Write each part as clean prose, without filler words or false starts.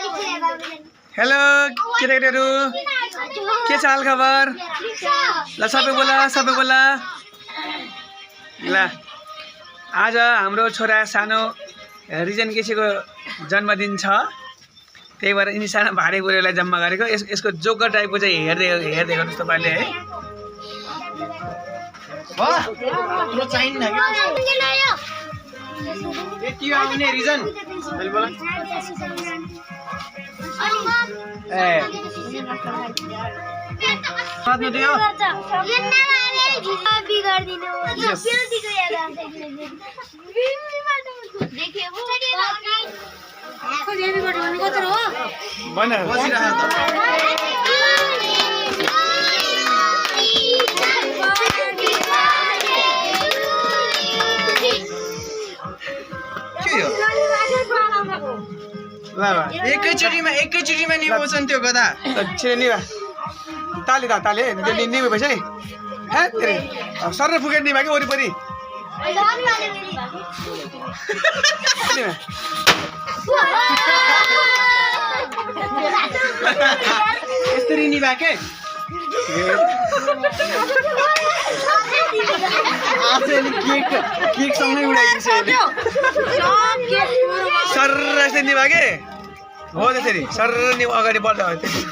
hello केटाकेटीहरू के छ हाल खबर ल सबै बोला ल आज हाम्रो छोरा सानो रिजन केसीको जन्मदिन छ त्यही भएर यिनी सानो भाडे बुढेलाई जम्मा गरेको यसको जोकर टाइपको चाहिँ हेर्दै गर्नुहोस् तपाईले है के आउने रिजन मैले बोला साथमा दियो एकैचोटीमा निभाउँछन् त्यो गदा ताली निभे पछि सर फुकेट निभा कि वरिपरि यसरी निभा के केक सँगै उडाइदिन्छ सर यसरी निभा के हो त्यसरी सर नि अगाडि बढ्दा हो त्यसरी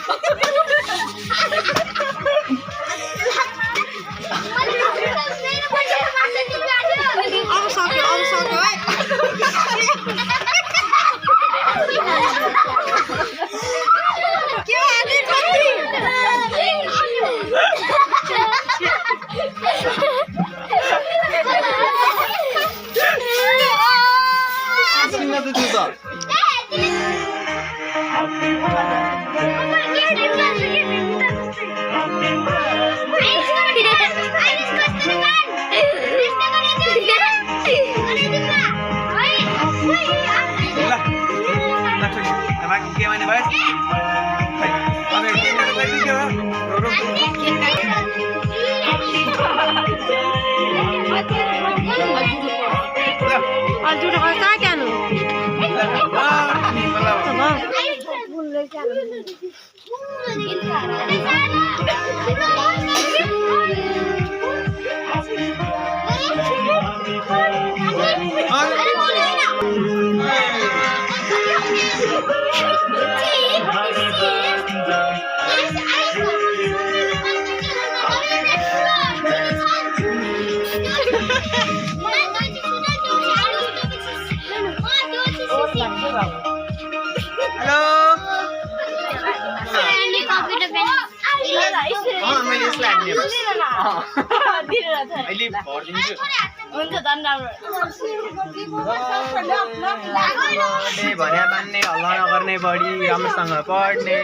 मान्ने हल्ला नगर्ने बढी राम्रोसँग पढ्ने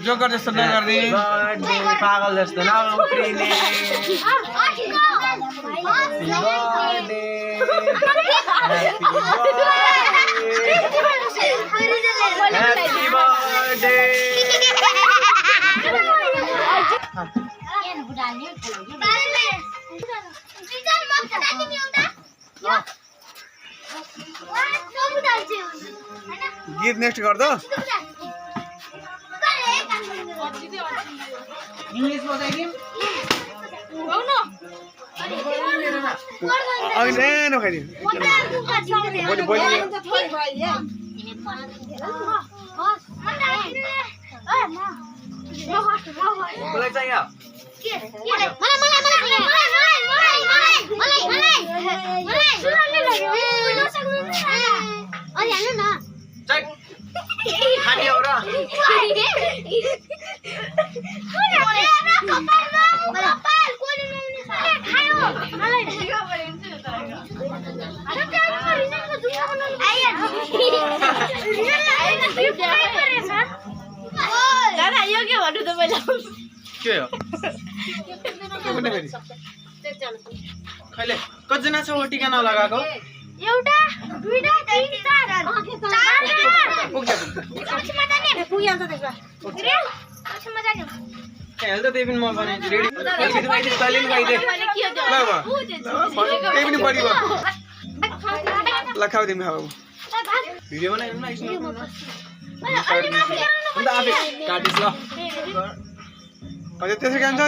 जोकर जस्तो नगर्ने पागल जस्तो नउफ्रिने गीत नेक्स्ट कर दो इंग्लिश बताइए कतिजना छ टिका नलगाएको एउटा दुईटा तीनटा चारटा पुगिहाल्छ त्यसमा हेल्थ त्यही पनि म बनाइदिन्छु रेडी तैँले पनि गाइदे ल त्यही पनि बढी भयो ल खाऊ तिमी खाऊ भिडियो बनाइदिनु न अन्त आफै काटिस् ल हजुर त्यसै खान्छ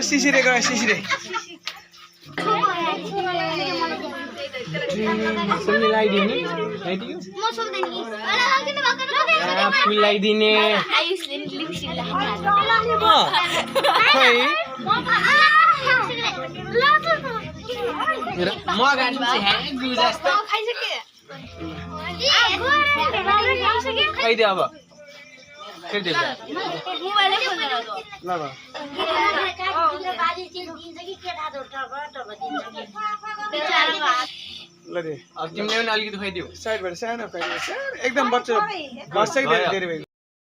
सिसिरे गयो सिसिरे लगाइदिने फुल लगाइदिने म गाडी खाइदियो अब फेरि ल दे अब तिमीले पनि अलिकति खुवाइदियो साइडबाट सानो एकदम बच्चा बस्छ कि धेरै